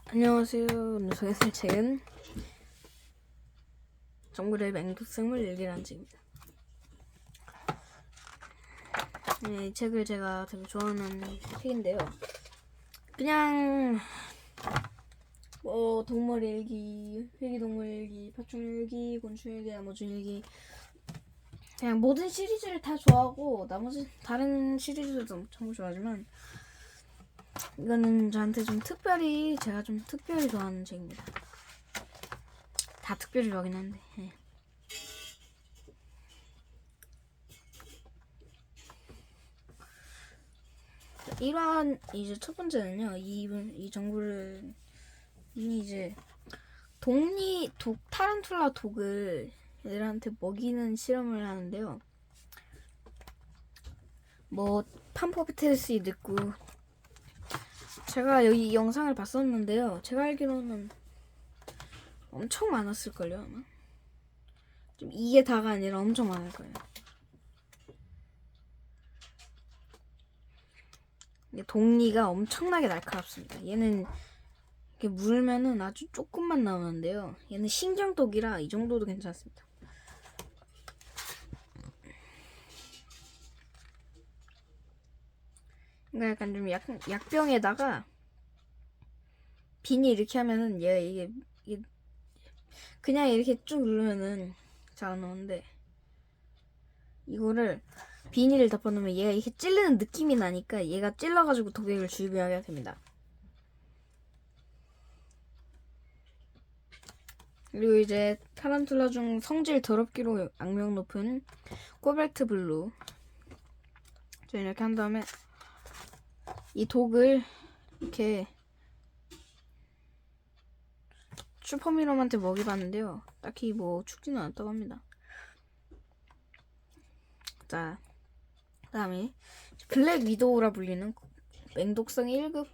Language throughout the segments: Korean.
안녕하세요. 오늘 소개할 책은 정글의 맹독생물 일기라는 책입니다. 네, 이 책을 제가 되게 좋아하는 책인데요. 그냥 뭐 동물 일기, 회기동물 일기, 파충 일기, 곤충 일기, 나머지 일기, 그냥 모든 시리즈를 다 좋아하고 나머지 다른 시리즈도 정말 좋아하지만 이거는 저한테 좀 특별히 제가 좀 특별히 좋아하는 책입니다. 다 특별히 좋아하긴 한데. 네. 일환 이제 첫 번째는요. 이 정보를 이제 타란툴라 독을 애들한테 먹이는 실험을 하는데요. 뭐 팜퍼베테스도 있고 제가 여기 영상을 봤었는데요. 제가 알기로는 엄청 많았을걸요 아마. 좀 이게 다가 아니라 엄청 많을 거예요. 독리가 엄청나게 날카롭습니다. 얘는 이렇게 물면은 아주 조금만 나오는데요. 얘는 신경독이라 이 정도도 괜찮습니다. 그러니까 약간 좀 약병에다가 비닐 이렇게 하면은 얘가 이게 그냥 이렇게 쭉 누르면은 잘 안 나오는데 이거를 비닐을 덮어놓으면 얘가 이렇게 찔르는 느낌이 나니까 얘가 찔러가지고 독액을 주입하게 됩니다. 그리고 이제 타란툴라 중 성질 더럽기로 악명 높은 코발트 블루. 이렇게 한 다음에 이 독을 이렇게 슈퍼미럼한테 먹여봤는데요. 딱히 뭐 죽지는 않았다고 합니다. 자, 그 다음에 블랙 위도우라 불리는 맹독성 1급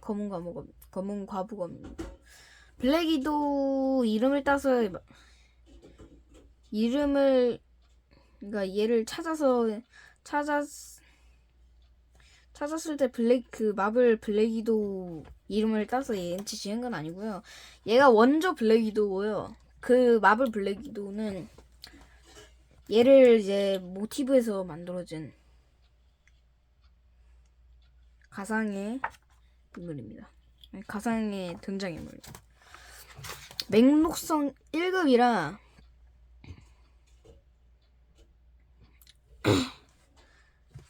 검은 과부검입니다. 블랙 위도우 이름을 따서 그러니까 얘를 찾았을 때 마블 블랙 위도우 이름을 따서 얘한테 지은 건 아니고요. 얘가 원조 블랙 위도우예요. 그 마블 블랙 위도우는 얘를 이제 모티브에서 만들어진 가상의 인물입니다. 가상의 등장인물입니다. 맹독성 1급이라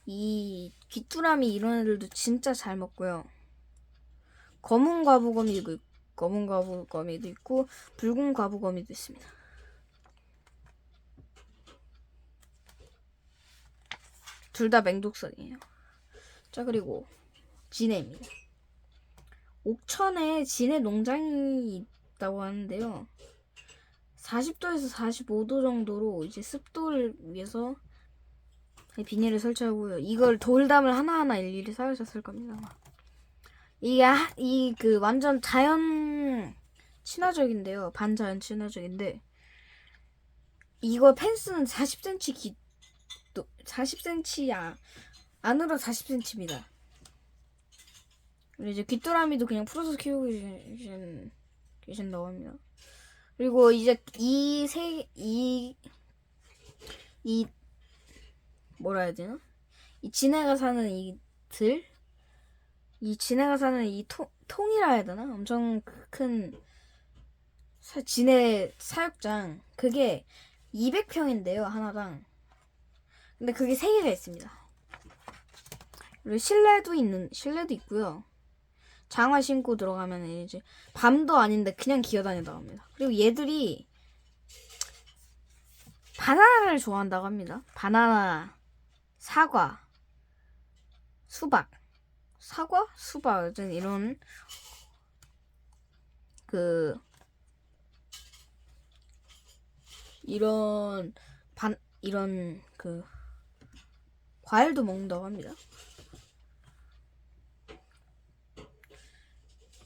이 귀뚜라미 이런 애들도 진짜 잘 먹고요. 검은 과부거미도 있고 붉은 과부거미도 있습니다. 둘 다 맹독성이에요. 자, 그리고 진해입니다. 옥천에 진해 농장이 있다고 하는데요. 40도에서 45도 정도로 이제 습도를 위해서 비닐을 설치하고요. 이걸 돌담을 하나하나 일일이 쌓으셨을 겁니다. 이게 완전 자연 친화적인데요. 반자연 친화적인데 이거 펜스는 40cm 40cm 안으로 40cm입니다. 그리고 이제 귀뚜라미도 그냥 풀어서 키우고 계신다고 합니다. 그리고 이제 뭐라 해야 되나? 이 진해가 사는 진해가 사는 이 통이라 해야 되나? 엄청 큰 진해 사육장. 그게 200평인데요, 하나당. 근데 그게 3개가 있습니다. 그리고 실내도 있고요. 장화 신고 들어가면 이제 밤도 아닌데 그냥 기어다닌다고 합니다. 그리고 얘들이 바나나를 좋아한다고 합니다. 바나나, 사과, 수박, 이런 이런 과일도 먹는다고 합니다.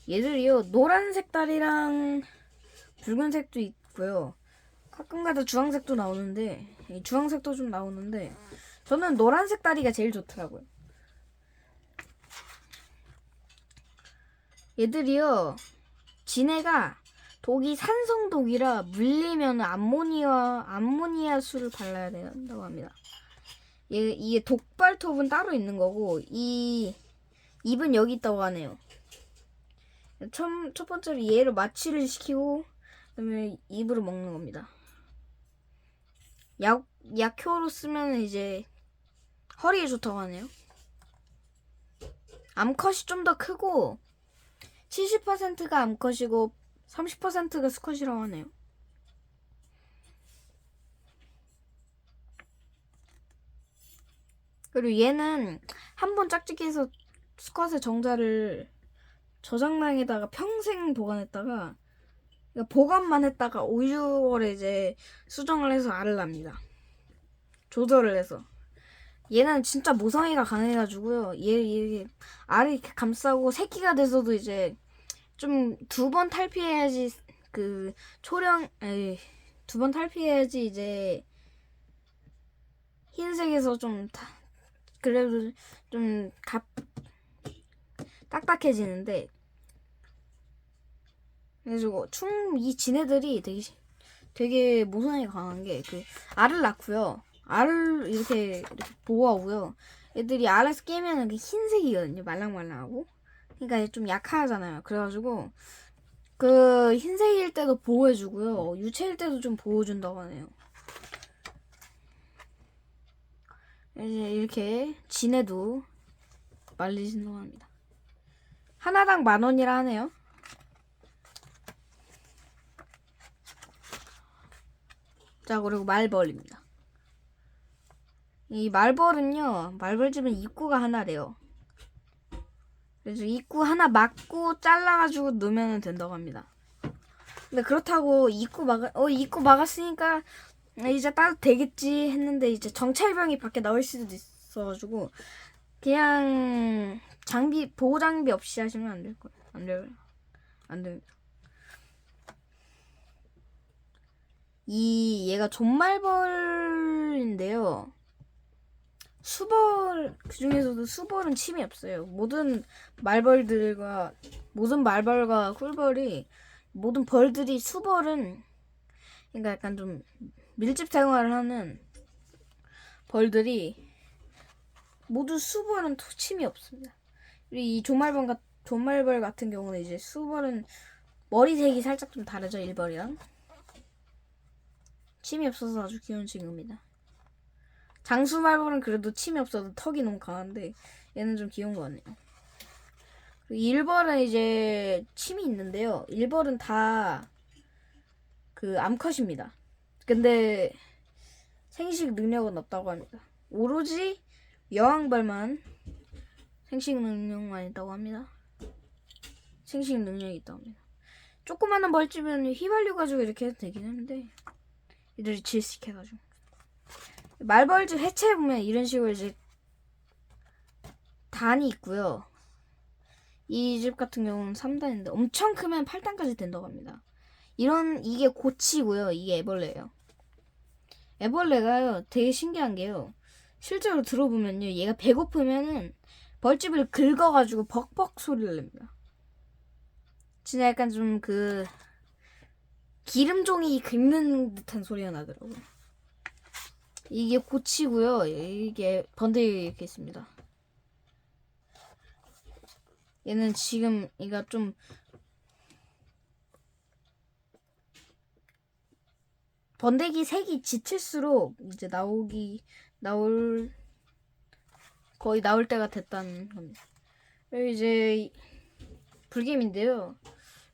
얘들이요, 노란색 다리랑 붉은색도 있고요. 가끔가다 주황색도 나오는데, 주황색도 좀 나오는데, 저는 노란색 다리가 제일 좋더라고요. 얘들이요, 진해가 독이 산성독이라 물리면 암모니아 수를 발라야 된다고 합니다. 이게 독발톱은 따로 있는 거고 이 잎은 여기 있다고 하네요. 첫 번째로 얘를 마취를 시키고 그다음에 입으로 먹는 겁니다. 약효로 쓰면 이제 허리에 좋다고 하네요. 암컷이 좀 더 크고 70%가 암컷이고 30%가 수컷이라고 하네요. 그리고 얘는 한 번 짝짓기해서 수컷의 정자를 저장량에다가 평생 보관했다가 보관만 했다가 5, 6월에 이제 수정을 해서 알을 납니다. 조절을 해서. 얘는 진짜 모성애가 강해가지고요. 얘 알을 이렇게 감싸고 새끼가 돼서도 이제 좀 2번 탈피해야지 그 초령 2번 탈피해야지 이제 흰색에서 좀 그래도 좀 딱딱해지는데 그래가지고 이 진해들이 되게 모성애가 강한 게 그 알을 낳고요. 알을 이렇게 보호하고요. 애들이 알에서 깨면은 그 흰색이거든요. 말랑말랑하고. 그러니까 좀 약하잖아요. 그래가지고 그 흰색일 때도 보호해주고요. 유체일 때도 좀 보호해준다고 하네요. 이제 이렇게 진해도 말리신다고 합니다. 하나당 10,000원이라 하네요. 자, 그리고 말벌입니다. 이 말벌은요, 말벌집은 입구가 하나래요. 그래서 입구 하나 막고 잘라가지고 넣으면 된다고 합니다. 근데 그렇다고 입구 막았으니까 이제 따도 되겠지 했는데 이제 정찰병이 밖에 나올 수도 있어가지고 그냥 보호 장비 없이 하시면 안 될 거예요. 안 됩니다. 얘가 존말벌인데요. 수벌 그중에서도 수벌은 침이 없어요. 모든 말벌과 꿀벌이 모든 벌들이 수벌은 그러니까 약간 좀 밀집 생활을 하는 벌들이 모두 수벌은 침이 없습니다. 그리고 이 존말벌 같은 경우는 이제 수벌은 머리색이 살짝 좀 다르죠. 일벌이랑 침이 없어서 아주 귀여운 친구입니다. 장수말벌은 그래도 침이 없어도 턱이 너무 강한데 얘는 좀 귀여운 거 같네요. 일벌은 이제 침이 있는데요. 일벌은 다 그 암컷입니다. 근데 생식 능력은 없다고 합니다. 오로지 여왕벌만 생식 능력만 있다고 합니다. 생식 능력이 있다고 합니다. 조그마한 벌집은 휘발유가지고 이렇게 해도 되긴 하는데 이들이 질식해가지고 말벌집 해체해보면 이런 식으로 이제 단이 있고요. 이 집 같은 경우는 3단인데 엄청 크면 8단까지 된다고 합니다. 이게 고치고요. 이게 애벌레예요. 애벌레가요 되게 신기한 게요. 실제로 들어보면요. 얘가 배고프면은 벌집을 긁어가지고 벅벅 소리를 냅니다. 진짜 약간 좀 그 기름종이 긁는 듯한 소리가 나더라고요. 이게 고치고요. 이게 번데기 이렇게 있습니다. 얘는 지금 얘가 좀 번데기 색이 짙을수록 이제 거의 나올 때가 됐다는 겁니다. 그리고 이제 불개미인데요.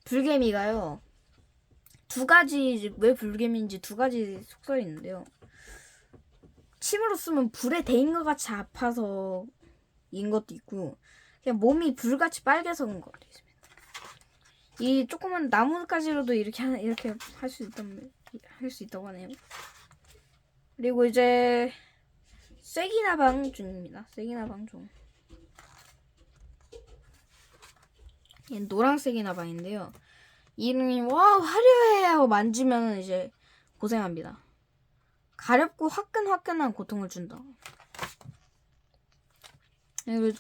불개미가요. 왜 불개미인지 2가지 속설이 있는데요. 침으로 쓰면 불에 데인 것 같이 아파서인 것도 있고 그냥 몸이 불같이 빨개서인 것도 있습니다. 이 조그만 나뭇가지로도 이렇게 할 수 있다고 하네요. 그리고 이제 쐐기나방종입니다. 쐐기나방종. 얘는 노랑 쐐기나방인데요. 이름이 와 화려해 하고 만지면 이제 고생합니다. 가렵고 화끈화끈한 고통을 준다. 그리고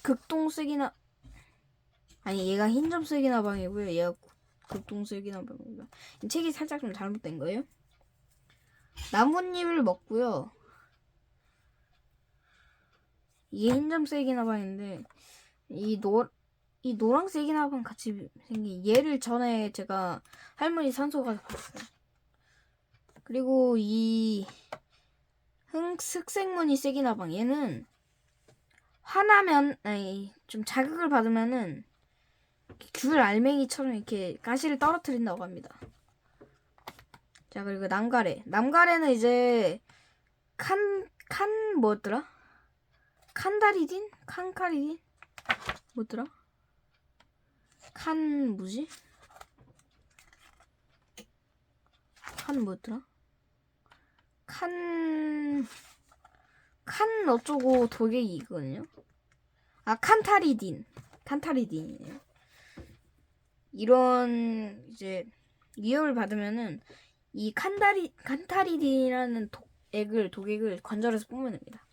얘가 흰점 쐐기나방이고요. 얘가 극동세기나방입니다. 이 책이 살짝 좀 잘못된 거예요. 나뭇잎을 먹고요. 이게 흰점세기나방인데 이 노랑세기나방 같이 생긴 얘를 전에 제가 할머니 산소 가서 봤어요. 그리고 이 흑색무늬 세기나방 얘는 화나면 좀 자극을 받으면은 귤 알맹이처럼 이렇게 가시를 떨어뜨린다고 합니다. 자, 그리고 남가래는 이제 뭐였더라? 칸카리딘 뭐였더라? 뭐였더라? 어쩌고 독액이거든요. 칸타리딘이에요. 이런 이제 위협을 받으면은 이 칸타리딘이라는 독액을 관절에서 뿜어냅니다.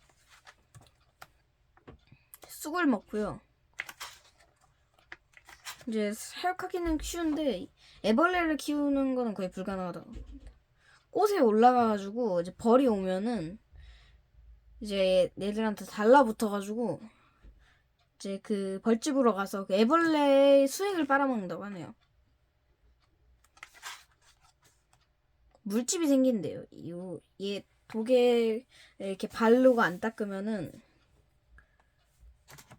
쑥을 먹고요. 이제 사육하기는 쉬운데 애벌레를 키우는 거는 거의 불가능하다고 합니다. 꽃에 올라가가지고 이제 벌이 오면은 이제 얘들한테 달라붙어가지고 이제 그 벌집으로 가서 그 애벌레의 수액을 빨아먹는다고 하네요. 물집이 생긴대요. 얘 독에 이렇게 발로가 안 닦으면은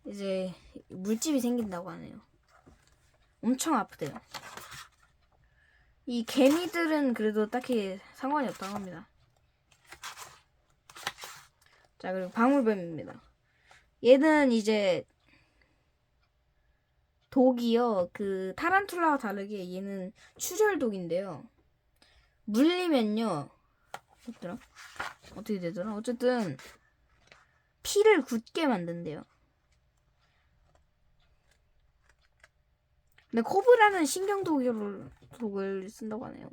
이제 물집이 생긴다고 하네요. 엄청 아프대요. 이 개미들은 그래도 딱히 상관이 없다고 합니다. 자, 그리고 방울뱀입니다. 얘는 이제 독이요. 그 타란툴라와 다르게 얘는 출혈독인데요. 물리면요. 어떻게 되더라? 어쨌든 피를 굳게 만든대요. 근데 코브라는 신경독을 쓴다고 하네요.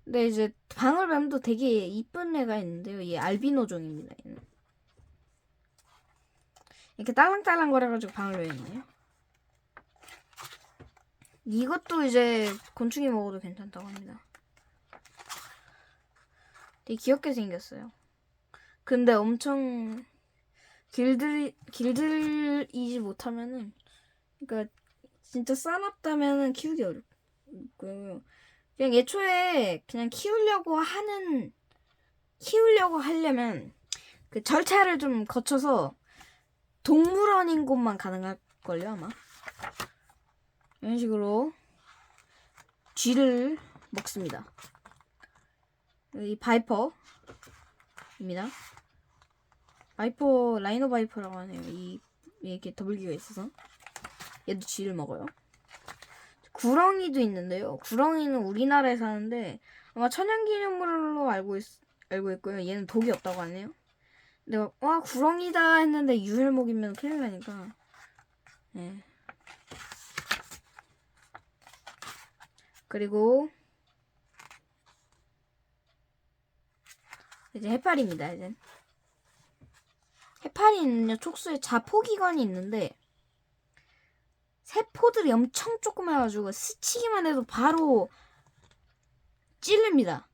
근데 이제 방울뱀도 되게 이쁜 애가 있는데요. 얘 알비노종입니다. 얘는. 이렇게 딸랑딸랑 거려가지고 방울뱀이네요. 이것도 이제 곤충이 먹어도 괜찮다고 합니다. 되게 귀엽게 생겼어요. 근데 엄청 길들이지 못하면은, 그러니까 진짜 싸납다면은 키우기 어렵고요. 그냥 애초에 그냥 키우려고 하려면 그 절차를 좀 거쳐서 동물원인 곳만 가능할걸요, 아마. 이런 식으로 쥐를 먹습니다. 이 바이퍼입니다. 라이노 바이퍼라고 하네요. 이렇게 더블기가 있어서 얘도 쥐를 먹어요. 구렁이도 있는데요. 구렁이는 우리나라에 사는데 아마 천연기념물로 알고 있고요. 얘는 독이 없다고 하네요. 내가 구렁이다 했는데 유혈목이면 큰일 나니까. 네. 그리고 이제 해파리입니다. 이제 해파리는요, 촉수에 자포기관이 있는데 세포들이 엄청 조그매가지고 스치기만 해도 바로 찔립니다.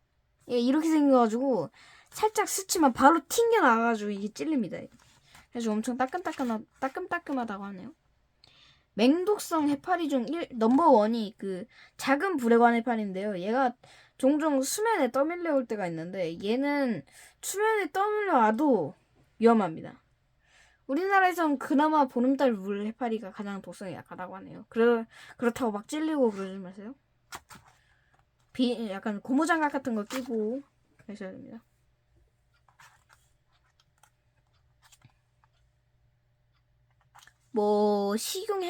예, 이렇게 생겨가지고 살짝 스치면 바로 튕겨나가가지고 이게 찔립니다. 그래서 엄청 따끔따끔하다고 하네요. 맹독성 해파리 중 넘버1이 그 작은 불에관 해파리인데요. 얘가 종종 수면에 떠밀려올 때가 있는데 얘는 수면에 떠밀려와도 위험합니다. 우리나라에선 그나마 보름달 물 해파리가 가장 독성이 약하다고 하네요. 그렇다고 막 찔리고 그러지 마세요. 약간 고무장갑 같은 거 끼고 하셔야 됩니다. 뭐 식용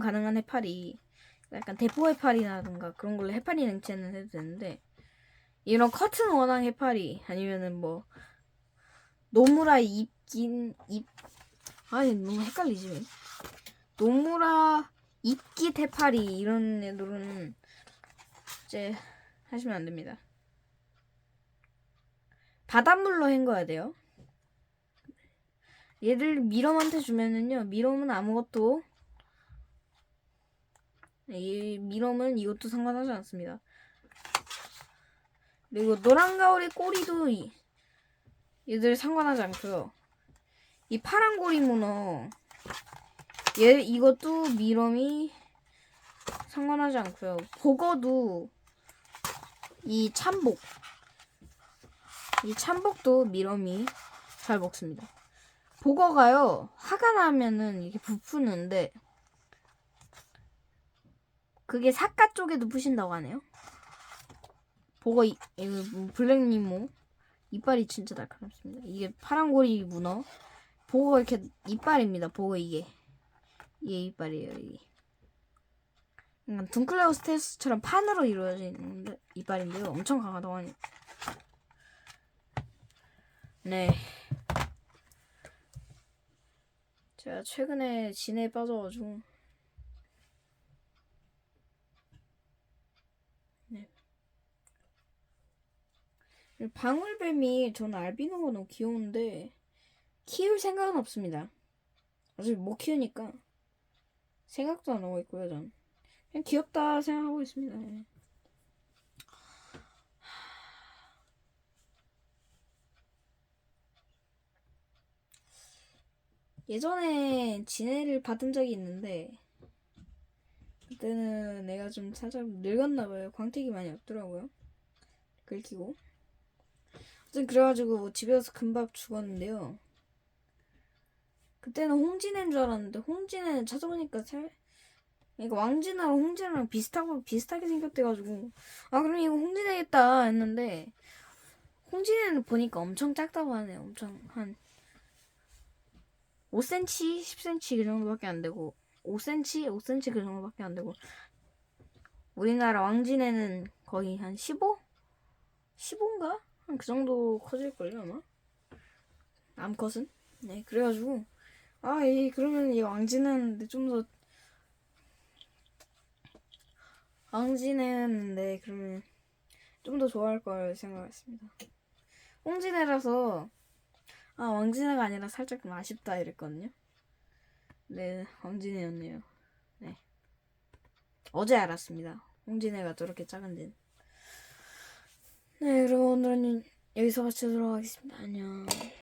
가능한 해파리, 약간 대포 해파리라든가 그런 걸로 해파리 냉채는 해도 되는데, 이런 커튼 원앙 해파리 아니면은 뭐 노무라 너무 헷갈리지. 노무라 잎깃 해파리 이런 애들은 이제 하시면 안 됩니다. 바닷물로 헹궈야 돼요. 얘들 미럼한테 주면은요, 미럼은 아무것도 이 미럼은 이것도 상관하지 않습니다. 그리고 노란 가오리 꼬리도 얘들 상관하지 않고요. 이 파란 고리 문어 이것도 미럼이 상관하지 않고요. 복어도 이 참복도 미럼이 잘 먹습니다. 복어가요, 화가 나면은 이렇게 부푸는데 그게 사과 쪽에도 부신다고 하네요. 복어 블랙니모 이빨이 진짜 날카롭습니다. 이게 파란고리 문어 복어 이렇게 이빨입니다. 복어 이게 이빨이에요. 이게 둥클레오스테스처럼 판으로 이루어진 이빨인데요. 엄청 강하다고 하네요. 네. 제가 최근에 진해에 빠져가지고 네. 방울뱀이 저는 알비노가 너무 귀여운데 키울 생각은 없습니다. 아직 못 키우니까 생각도 안 하고 있고요. 전 그냥 귀엽다 생각하고 있습니다. 네. 예전에 진해를 받은 적이 있는데 그때는 내가 좀 살짝 늙었나봐요. 광택이 많이 없더라고요. 긁히고. 아무튼 그래가지고 집에 와서 금방 죽었는데요. 그때는 홍진해인 줄 알았는데 홍진해 찾아보니까 그러니까 왕진하랑 홍진해랑 비슷하게 생겼대가지고 그럼 이거 홍진해겠다 했는데 홍진해는 보니까 엄청 작다고 하네요. 엄청 한 5cm, 10cm 그 정도밖에 안 되고 5cm 그 정도밖에 안 되고 우리나라 왕진해는 거의 한 15? 15인가? 한 그 정도 커질걸요 아마? 암컷은? 네 그래가지고 그러면 이 왕진해는 좀 더 왕진해는 그러면 좀 더 좋아할 걸 생각했습니다. 홍진해라서 왕진해가 아니라 살짝 좀 아쉽다 이랬거든요. 네, 왕진해였네요. 네. 어제 알았습니다. 홍진해가 저렇게 작은지. 네, 그럼 오늘은 여기서 마치도록 하겠습니다. 안녕.